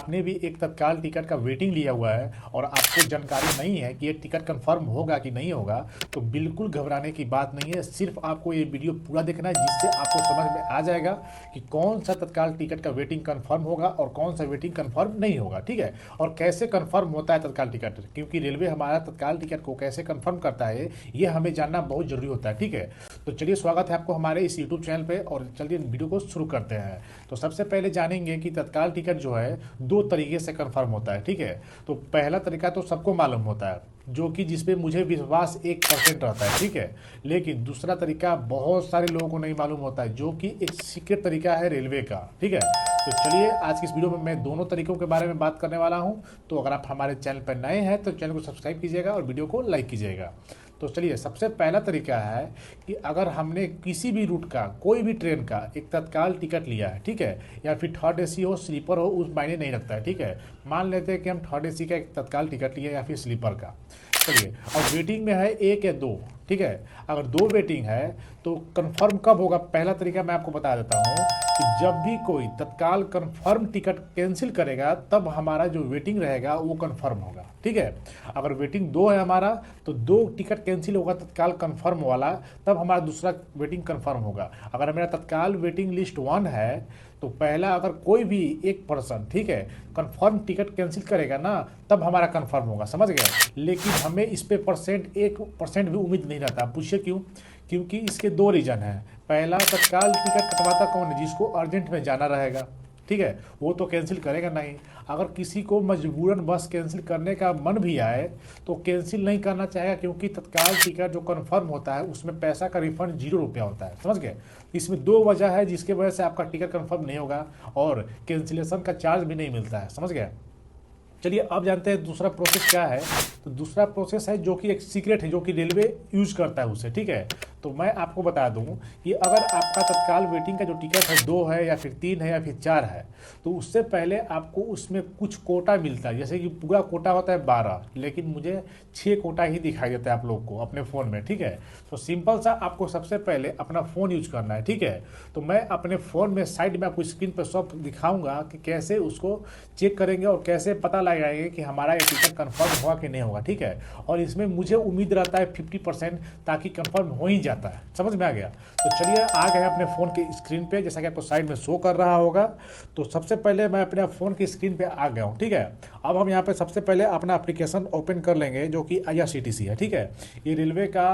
आपने भी एक तत्काल टिकट का वेटिंग लिया हुआ है और आपको जानकारी नहीं है कि ये टिकट कंफर्म होगा कि नहीं होगा, तो बिल्कुल घबराने की बात नहीं है। सिर्फ आपको ये वीडियो पूरा देखना है, जिससे आपको समझ में आ जाएगा कि कौन सा तत्काल टिकट का वेटिंग कंफर्म होगा और कौन सा वेटिंग कंफर्म नहीं होगा, ठीक है। और कैसे कंफर्म होता है तत्काल टिकट, क्योंकि रेलवे हमारा तत्काल टिकट को कैसे कंफर्म करता है ये हमें जानना बहुत जरूरी होता है, ठीक है। तो चलिए, स्वागत है आपको हमारे इस यूट्यूब चैनल पे और चलिए वीडियो को शुरू करते हैं। तो सबसे पहले जानेंगे कि तत्काल टिकट जो है दो तरीके से कंफर्म होता है, ठीक है। तो पहला तरीका तो सबको मालूम होता है, जो कि जिसपे मुझे विश्वास 1% रहता है, ठीक है। लेकिन दूसरा तरीका बहुत सारे लोगों को नहीं मालूम होता है, जो कि एक सीक्रेट तरीका है रेलवे का, ठीक है। तो चलिए, आज की इस वीडियो में मैं दोनों तरीकों के बारे में बात करने वाला हूं। तो अगर आप हमारे चैनल पर नए हैं तो चैनल को सब्सक्राइब कीजिएगा और वीडियो को लाइक कीजिएगा। तो चलिए, सबसे पहला तरीका है कि अगर हमने किसी भी रूट का, कोई भी ट्रेन का एक तत्काल टिकट लिया है, ठीक है, या फिर थर्ड एसी हो, स्लीपर हो, उस मायने नहीं रखता है, ठीक है। मान लेते हैं कि हम थर्ड एसी का एक तत्काल टिकट लिए या फिर स्लीपर का, चलिए, और वेटिंग में है 1 या 2, ठीक है। अगर 2 वेटिंग है तो कंफर्म कब होगा? पहला तरीका मैं आपको बता देता हूँ कि जब भी कोई तत्काल कंफर्म टिकट कैंसिल करेगा तब हमारा जो वेटिंग रहेगा वो कंफर्म होगा, ठीक है। अगर वेटिंग 2 है हमारा तो 2 टिकट कैंसिल होगा तत्काल कंफर्म वाला, तब हमारा दूसरा वेटिंग कंफर्म होगा। अगर मेरा तत्काल वेटिंग लिस्ट 1 है तो पहला अगर कोई भी एक पर्सन, ठीक है, कंफर्म टिकट कैंसिल करेगा ना, तब हमारा कंफर्म होगा, समझ गए। लेकिन हमें इस पे 1% भी उम्मीद नहीं रहता। पूछिए क्यों? क्योंकि इसके 2 रीज़न हैं। पहला, तत्काल टिकट कटवाता कौन है? जिसको अर्जेंट में जाना रहेगा, ठीक है, वो तो कैंसिल करेगा नहीं। अगर किसी को मजबूरन बस कैंसिल करने का मन भी आए तो कैंसिल नहीं करना चाहेगा, क्योंकि तत्काल टिकट जो कंफर्म होता है उसमें पैसा का रिफंड 0 रुपया होता है, समझ गए। इसमें 2 वजह है जिसके वजह से आपका टिकट कंफर्म नहीं होगा और कैंसिलेशन का चार्ज भी नहीं मिलता है, समझ गए। चलिए, अब जानते हैं दूसरा प्रोसेस क्या है। तो दूसरा प्रोसेस है जो कि एक सीक्रेट है, जो कि रेलवे यूज करता है उसे, ठीक है। तो मैं आपको बता दूं कि अगर आपका तत्काल वेटिंग का जो टिकट है 2 है या फिर 3 है या फिर 4 है, तो उससे पहले आपको उसमें कुछ कोटा मिलता है। जैसे कि पूरा कोटा होता है 12, लेकिन मुझे 6 कोटा ही दिखाई देता है आप लोग को अपने फ़ोन में, ठीक है। तो सिंपल सा आपको सबसे पहले अपना फ़ोन यूज करना है, ठीक है। तो मैं अपने फ़ोन में साइड में आपको स्क्रीन पर सब दिखाऊंगा कि कैसे उसको चेक करेंगे और कैसे पता लगाएंगे कि हमारा ये टिकट कंफर्म हुआ कि नहीं होगा, ठीक है। और इसमें मुझे उम्मीद रहता है 50%, ताकि कंफर्म हो ही जाता है, समझ में आ गया। तो चलिए, आ गए अपने फ़ोन की स्क्रीन पे, जैसा कि आपको साइड में शो कर रहा होगा। तो सबसे पहले मैं अपने फ़ोन की स्क्रीन पे आ गया हूँ, ठीक है। अब हम यहाँ पे सबसे पहले अपना एप्लीकेशन ओपन कर लेंगे, जो कि IRCTC है, ठीक है। ये रेलवे का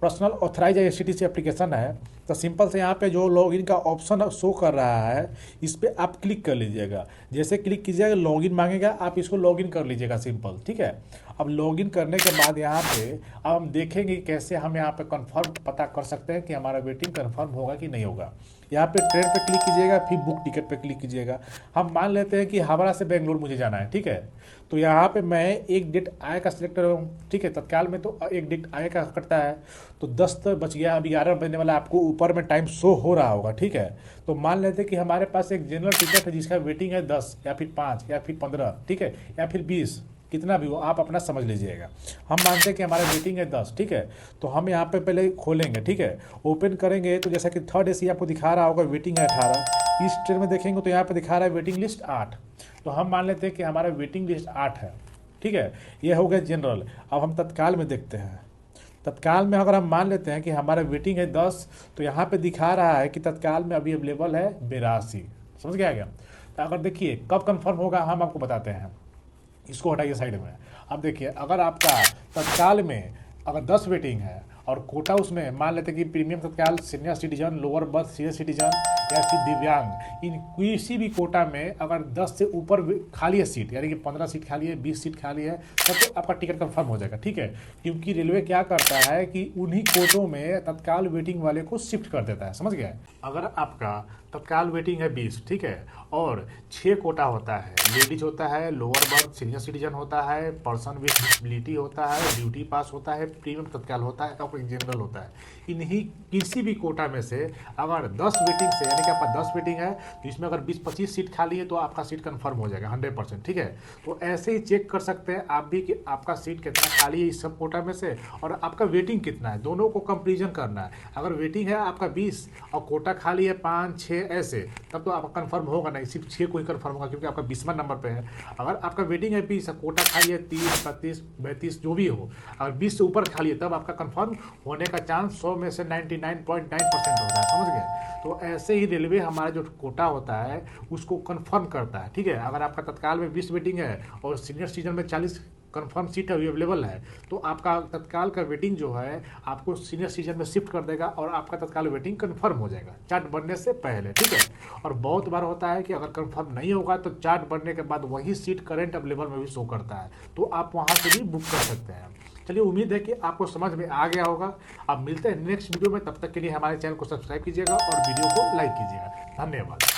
पर्सनल ऑथराइज IRCTC एप्लीकेशन है। तो सिंपल से यहाँ पे जो लॉगिन का ऑप्शन शो कर रहा है, इस पर आप क्लिक कर लीजिएगा। जैसे क्लिक कीजिएगा, लॉगिन मांगेगा, आप इसको लॉगिन कर लीजिएगा, सिंपल, ठीक है। अब लॉगिन करने के बाद यहाँ पे अब हम देखेंगे कैसे हम यहाँ पे कंफर्म पता कर सकते हैं कि हमारा वेटिंग कंफर्म होगा कि नहीं होगा। यहाँ पे ट्रेन पे क्लिक कीजिएगा, फिर बुक टिकट पे क्लिक कीजिएगा। हम मान लेते हैं कि हावड़ा से बेंगलोर मुझे जाना है, ठीक है। तो यहाँ पे मैं एक डेट आए का सिलेक्ट कर रहा हूँ, ठीक है। तत्काल में तो एक डेट आए का कटता है। तो 10 तो बच गया, अब 11 बजने वाला, आपको ऊपर में टाइम शो हो रहा होगा, ठीक है। तो मान लेते हैं कि हमारे पास एक जनरल टिकट है जिसका वेटिंग है 10 या फिर 5 या फिर 15, ठीक है, या फिर 20, कितना भी हो आप अपना समझ लीजिएगा। हम मानते हैं कि हमारा वेटिंग है 10, ठीक है। तो हम यहाँ पे पहले खोलेंगे, ठीक है, ओपन करेंगे। तो जैसा कि थर्ड एसी आपको दिखा रहा होगा वेटिंग है 18, इस ट्रेन में देखेंगे तो यहाँ पे दिखा रहा है वेटिंग लिस्ट 8। तो हम मान लेते हैं कि हमारा वेटिंग लिस्ट 8 है, ठीक है। ये हो गया जनरल। अब हम तत्काल में देखते हैं। तत्काल में अगर हम मान लेते हैं कि हमारा वेटिंग है 10, तो यहाँ पे दिखा रहा है कि तत्काल में अभी अवेलेबल है 82, समझ गया क्या। तो अगर देखिए कब कंफर्म होगा हम आपको बताते हैं। इसको हटाइए साइड में। अब देखिए, अगर आपका तत्काल में अगर 10 वेटिंग है और कोटा उसमें मान लेते हैं कि प्रीमियम तत्काल, senior citizen, lower berth senior citizen या फिर दिव्यांग, इन किसी भी कोटा में अगर 10 से ऊपर खाली है सीट, यानी कि 15 सीट खाली है, 20 सीट खाली है, तब तो आपका टिकट कंफर्म हो जाएगा, ठीक है। क्योंकि रेलवे क्या करता है कि उन्हीं कोटों में तत्काल वेटिंग वाले को शिफ्ट कर देता है, समझ गया। अगर आपका तत्काल वेटिंग है 20, ठीक है, और 6 कोटा होता है, लेडीज होता है, लोअर बर्थ सीनियर सिटीजन होता है, पर्सन विथ डिसेबिलिटी होता है, ड्यूटी पास होता है, प्रीमियम तत्काल होता है और जनरल होता है। इन्हीं किसी भी कोटा में से अगर 10 वेटिंग से यानी कि आपका 10 वेटिंग है, तो इसमें अगर 20-25 सीट खाली है तो आपका सीट कंफर्म हो जाएगा 100%। ठीक है, तो ऐसे ही चेक कर सकते हैं आप भी कि आपका सीट कितना खाली है इस सब कोटा में से, और आपका वेटिंग कितना है, दोनों को कंपेरिजन करना है। अगर वेटिंग है आपका 20 और कोटा खाली है 5-6 ऐसे, तब तो आपका कंफर्म होगा नहीं, सिर्फ 6 को ही कंफर्म होगा क्योंकि आपका 20वां नंबर पे है। अगर आपका वेटिंग है 20 कोटा खाली है 30, 32, 32 जो भी हो, अगर 20 से ऊपर खाली है तब आपका कंफर्म होने का चांस 100 में से 99.9% होता है, समझ गए। तो ऐसे ही रेलवे हमारा जो कोटा होता है उसको कंफर्म करता है। ठीक है, अगर आपका तत्काल में 20 वेटिंग है और सीनियर सिटीजन में 40 कंफर्म सीट अवेलेबल है, तो आपका तत्काल का वेटिंग जो है आपको सीनियर सिटीजन में शिफ्ट कर देगा और आपका तत्काल वेटिंग कंफर्म हो जाएगा चार्ट बनने से पहले। ठीक है, और बहुत बार होता है कि अगर कंफर्म नहीं होगा तो चार्ट बनने के बाद वही सीट करंट अवेलेबल में भी शो करता है, तो आप वहाँ से भी बुक कर सकते हैं। चलिए, उम्मीद है कि आपको समझ में आ गया होगा। अब मिलते हैं नेक्स्ट वीडियो में, तब तक के लिए हमारे चैनल को सब्सक्राइब कीजिएगा और वीडियो को लाइक कीजिएगा। धन्यवाद।